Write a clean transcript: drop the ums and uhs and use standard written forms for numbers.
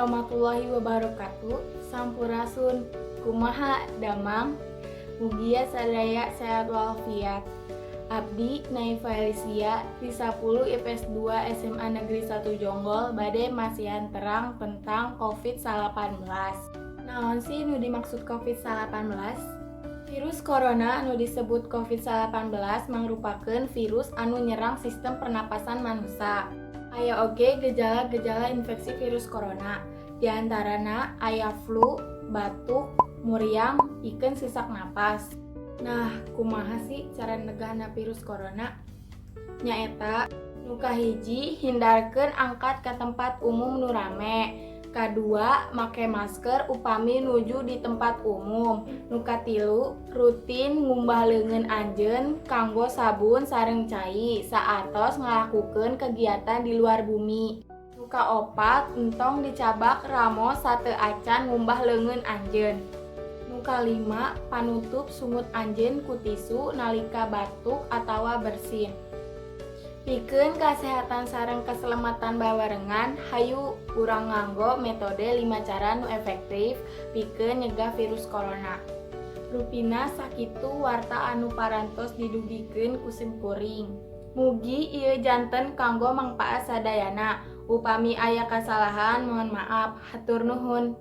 warahmatullahi wabarakatuh. Sampurasun kumaha damang mugia sadaya sehat walafiat. Abdi Naifa Elisia di 10 IPS 2 SMA Negeri 1 Jonggol bade masihan terang tentang COVID-19. Naon sih nu dimaksud COVID-19? Virus corona anu disebut COVID-19 mangrupakeun virus anu nyerang sistem pernapasan manusia. Aya oge gejala-gejala infeksi virus corona. Di antarana aya flu, batuk, muriang, pikeun sesak napas. Nah, kumaha sih cara negahna virus corona? Nyaeta nu kahiji hindarkeun angkat ka tempat umum nu rame. Kadua, make masker upami nuju di tempat umum. Nu katilu, rutin ngumbah leungeun anjeun kanggo sabun sareng cai saatos ngalakukeun kegiatan di luar bumi. Nu kaopat, entong dicabak ramo sateu acan ngumbah leungeun anjeun. Nu kalima, panutup sungut anjeun ku tisu nalika batuk atawa bersin. Pikeun kasehatan sareng keselamatan babarengan, hayu urang nganggo metode 5 cara nu efektif pikeun nyegah virus corona. Rupina sakitu warta anu parantos didugikeun ku simkuring. Mugi ieu janten kanggo mangpaat sadayana. Upami aya kasalahan mohon maaf. Hatur nuhun.